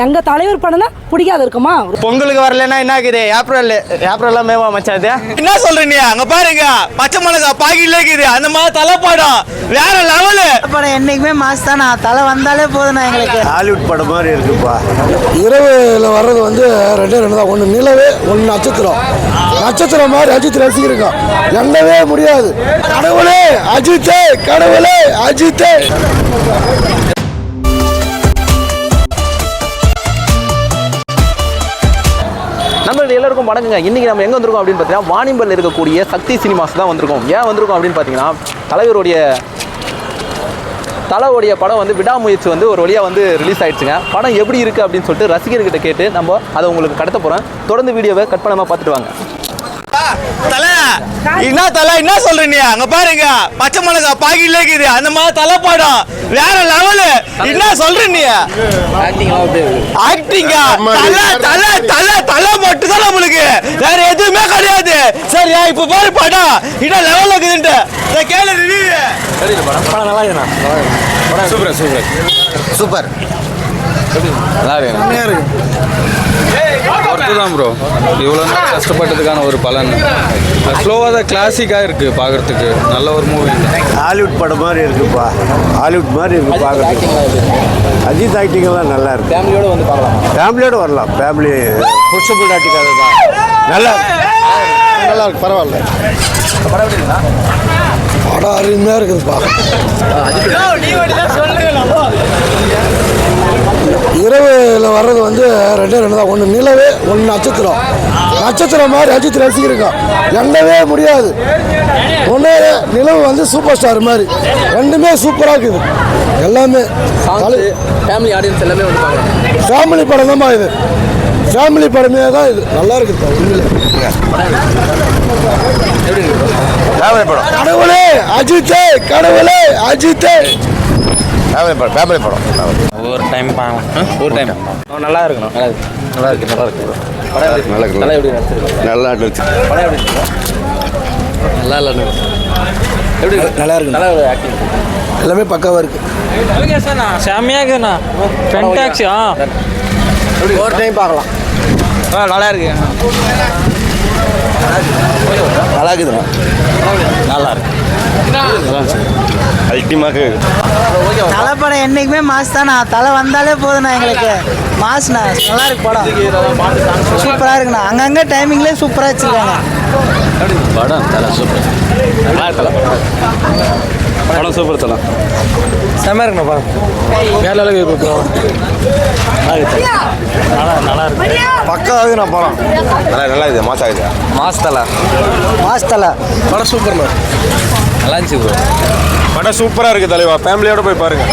எங்க தலைவர் படம்னா பிடிக்காது இருக்குமா? பொங்கலுக்கு வரலன்னா என்ன ஆகுது? ஏப்ரல் மேவா மச்சான் இது என்ன சொல்ற நீ? அங்க பாருங்க பச்சை மிளகா பாக்கில இருக்குது அந்த மாதிரி தலை படம் வேற லெவலு. படம் என்னைக்குமே மாஸ் தான். தலை வந்தாலே போதும் எங்களுக்கு. ஹாலிவுட் படம் மாதிரி இருக்குப்பா. இரவுல வர்றது வந்து ரெண்டே தான். ஒன்று நிலவு, ஒன்று நட்சத்திரம். நட்சத்திரம் மாதிரி அஜித் ரசிகருக்கா எண்ணவே முடியாது. கடவுளே அஜித்தே, கடவுளே அஜித்தே. நம்மளுடைய எல்லாருக்கும் வணக்கங்க. இன்றைக்கி நம்ம எங்கே வந்திருக்கோம் அப்படின்னு பார்த்தீங்கன்னா வாணிம்பல் இருக்கக்கூடிய சக்தி சினிமாஸ் தான் வந்திருக்கோம். ஏன் வந்திருக்கோம் அப்படின்னு பார்த்தீங்கன்னா தலைவருடைய படம் வந்து விடாமுயற்சி வந்து ஒரு வழியாக வந்து ரிலீஸ் ஆகிடுச்சுங்க. படம் எப்படி இருக்குது அப்படின்னு சொல்லிட்டு ரசிகர்கிட்ட கேட்டு நம்ம அதை உங்களுக்கு கடத்த போகிறோம். தொடர்ந்து வீடியோவை கட் பண்ணாமல் பார்த்துட்டு வாங்க. என்ன சொல்ற நீ? அங்க பாருங்க பச்சை மிளகா பாக்கில இருக்குது அந்த மாதிரி தலை படம் வேற லெவலு. என்ன சொல்ற நீ? ஆக்டிங்கா தலை மட்டும் தான் நம்மளுக்கு, வேற எதுவுமே கிடையாது. சரியா? இப்ப பாரு படம் என்ன லெவல் இருக்குதுன்ட்டு கேளு. படம் நல்லா இருக்குண்ணா. சூப்பர் நல்லா இருக்கு தான் ப்ரோ. இவ்வளோ நாள் கஷ்டப்பட்டதுக்கான ஒரு பலன். ஸ்லோவாக தான் கிளாசிக்காக இருக்குது பார்க்குறதுக்கு. நல்ல ஒரு மூவி. ஹாலிவுட் படம் மாதிரி இருக்குப்பா. ஹாலிவுட் மாதிரி இருக்கு பார்க்குறதுக்கு. அஜித் ஆக்டிங் எல்லாம் நல்லா இருக்கு. ஃபேமிலியோட வந்து பார்க்கலாம். ஃபேமிலியோடு வரலாம். ஃபேமிலி புஷ்புல் ஆட்டிக்காக தான் நல்லா இருக்கு. பரவாயில்ல. படம் அருமையாக இருக்குதுப்பா. இரவுல வர்றது வந்து ரெண்டே தான். ஒன்று நிலவு, ஒன்று நட்சத்திரம். நட்சத்திரம் மாதிரி அஜித் ரசிகருக்கா எண்ணவே முடியாது. ஒன்று நிலவு வந்து சூப்பர் ஸ்டார் மாதிரி. ரெண்டுமே சூப்பராக இருக்குது. எல்லாமே ஃபேமிலி ஆடியன்ஸ் எல்லாமே வந்து பார்க்கலாம். ஃபேமிலி படம் தான்ப்பா இது. ஃபேமிலி படமே தான் இது. நல்லா இருக்குதுப்பா உண்மையில. கடவுளே அஜித்தே, கடவுளே அஜித்தே. ஃபேமிலி படம் ஒரு டைம் ஒரு டைம் நல்லா இருக்கணும். நல்லா இருக்கு நல்லா எப்படி நடிச்சிருக்கு? நல்லா இருந்துச்சு. படம் எப்படி இருக்கு? நல்லா இல்லை எப்படி நல்லா இருக்கு. நல்லா ஒரு ஆக்டிங் எல்லாமே பக்காவாக இருக்குது. செம்மையாக இருக்குண்ணா. ஃபென்டாக்ஸி. ஒரு டைம் பார்க்கலாம். நல்லா இருக்கு. நல்லா இருக்குதுண்ணா. நல்லா இருக்கு. அல்டிமாக தலை படம் என்னைக்குமே மாஸ் தான். தலை வந்தாலே போதும் எங்களுக்கு. மாஸ்ண்ணா நல்லா இருக்கு படம். சூப்பராக இருக்குண்ணா. அங்கங்கே டைமிங்லேயே சூப்பராக வச்சுருக்காங்க. படம் தலை சூப்பர். படம் சூப்பர் தலை. செம்மையாக இருக்குண்ணா படம். வேற அளவுக்கு இருக்கு. நல்லா இருக்கு. பக்காவாக நான் படம் நல்லா இது மாஸ் ஆகுது. மாஸ் தலை. படம் சூப்பர்ண்ணா. நல்லா இருந்துச்சு ப்ரோ. படம் சூப்பராக இருக்குது தலைவா. ஃபேமிலியோட போய் பாருங்க.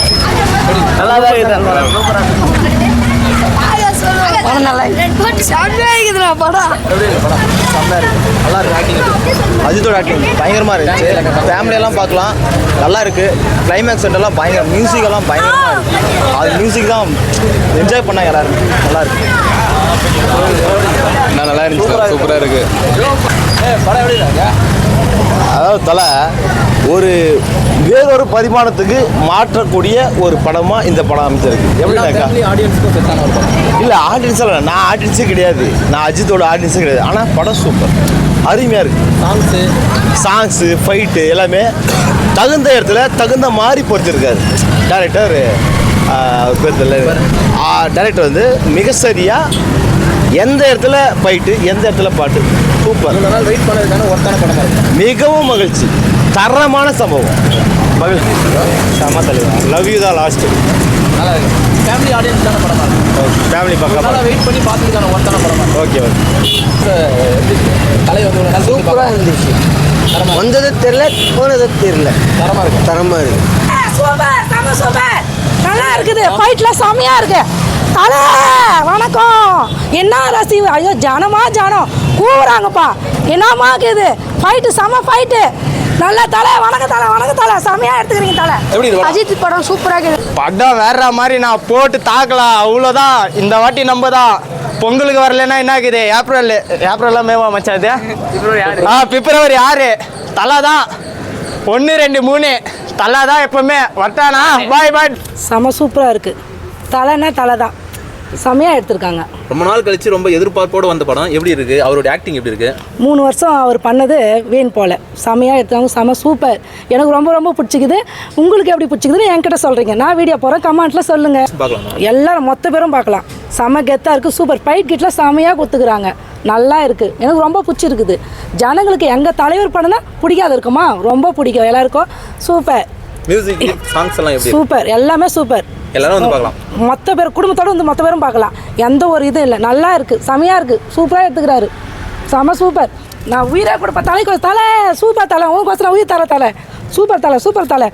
நல்லா தான் இருக்குது. படம் நல்லா இருக்குதுண்ணா. படம் நல்லா இருக்கு. ஆக்டிங் அஜித்தோட ஆக்டிங் பயங்கரமாக இருந்துச்சு. ஃபேமிலியெல்லாம் பார்க்கலாம். நல்லா இருக்குது. கிளைமேக்ஸ் எல்லாம் பயங்கரம். மியூசிக்கெல்லாம் பயங்கரமாக இருக்குது. அது மியூசிக் தான் என்ஜாய் பண்ணாங்க எல்லாரும். நல்லா இருக்கு. நல்லா இருந்துச்சு. சூப்பராக இருக்குது. படம் எப்படி இருக்காங்க? அதாவது தலை வேறொரு பரிமாணத்துக்கு மாற்றக்கூடிய ஒரு படமாக இந்த படம் அமைச்சிருக்கு. எப்படின்னாக்கா ஆடியன்ஸுக்கும் செட்டான ஒரு படம். இல்லை ஆடியன்ஸ் இல்லை, நான் ஆடியன்ஸே கிடையாது. நான் அஜித்தோட ஆடியன்ஸே கிடையாது. ஆனால் படம் சூப்பர், அருமையாக இருக்குது. சாங்ஸு ஃபைட்டு எல்லாமே தகுந்த இடத்துல தகுந்த மாதிரி பொறுத்திருக்காரு டேரக்டர். பேர் தெரியல. டேரக்டர் வந்து மிக சரியாக எந்த இடத்துல ஃபைட்டு, எந்த இடத்துல பாட்டு சூப்பர். இந்த நாள் வெயிட் பண்ணதுக்கான ஒர்க்கான படமாக இருக்குது. மிகவும் மகிழ்ச்சி. தரமான சம்பவம். மகிழ்ச்சி. சம தலைவர். லவ் யூ தான் லாஸ்ட்டு. நல்லா இருக்குது. ஃபேமிலி ஆடியன்ஸான படமாக இருக்குது. ஃபேமிலி பக்கம் நல்லா வெயிட் பண்ணி பார்த்துக்கான ஒர்க்கான படமாக ஓகே கலை வந்து சூப்பராக இருந்துச்சு. வந்தது தெரியல, போனது தெரியல. தரமாக இருக்குது. தரமாக இருக்குது. சூப்பர் நல்லா இருக்குது. ஃபைட்ல செம்மையா இருக்கு. தலை வணக்கம். என்ன ரசிவு. ஐயோ ஜனமா ஜனம் கூவுறாங்கப்பா. என்னமா இருக்குது ஃபைட்டு. செம ஃபைட்டு. நல்ல தலை. வணக்கம் தலை. செம்மையா எடுத்துக்கிறீங்க தலை. எப்படி இது? அஜித் படம் சூப்பராக இருக்குது. படம் வேற மாதிரி நான் போட்டு தாக்கலாம். அவ்வளோதான். இந்த வாட்டி நம்ம தான். பொங்கலுக்கு வரலன்னா என்ன ஆகுது? ஏப்ரல் மேவா மச்சான் இது? பிப்ரவரி 6. தலை தான். 1 2 3 தலை தான் எப்பவுமே வர்த்தானா. பாய். செம சூப்பராக இருக்குது. தலைன்னா தலை தான். செம்மையாக எடுத்திருக்காங்க. ரொம்ப நாள் கழிச்சு ரொம்ப எதிர்பார்ப்போடு வந்த படம் எப்படி இருக்குது? அவருடைய ஆக்டிங் எப்படி இருக்குது? 3 வருஷம் அவர் பண்ணது வீண் போல் செம்மையாக எடுத்தாங்க. செம்ம சூப்பர். எனக்கு ரொம்ப ரொம்ப பிடிச்சிக்குது. உங்களுக்கு எப்படி பிடிச்சிக்குதுன்னு என்கிட்ட சொல்கிறீங்க. நான் வீடியோ போகிறேன், கமெண்ட்டில் சொல்லுங்கள். பார்க்கலாம். எல்லாரும் மொத்த பேரும் பார்க்கலாம். செம்ம கெத்தாக இருக்குது. சூப்பர் ஃபைட் கிட்டில் செம்மையாக கொடுத்துக்கிறாங்க. நல்லா இருக்குது. எனக்கு ரொம்ப பிடிச்சிருக்குது. ஜனங்களுக்கு எங்கள் தலைவர் படம்னா பிடிக்காது இருக்குமா? ரொம்ப பிடிக்கும் எல்லாருக்கும். சூப்பர். மியூசிக் சாங்ஸ் எல்லாம் எப்படி? சூப்பர். எல்லாமே சூப்பர். எல்லாரும் வந்து பார்க்கலாம். மொத்த பேர் குடும்பத்தோடு வந்து மொத்த பேரும் பார்க்கலாம். எந்த ஒரு இதுவும் இல்லை. நல்லா இருக்குது. செமையாக இருக்குது. சூப்பராக எடுத்துக்கிறாரு. செம சூப்பர். நான் உயிரை கொடுப்பேன். தலை சூப்பர் தலை. உனக்கு உயிர் தலை. சூப்பர் தலை.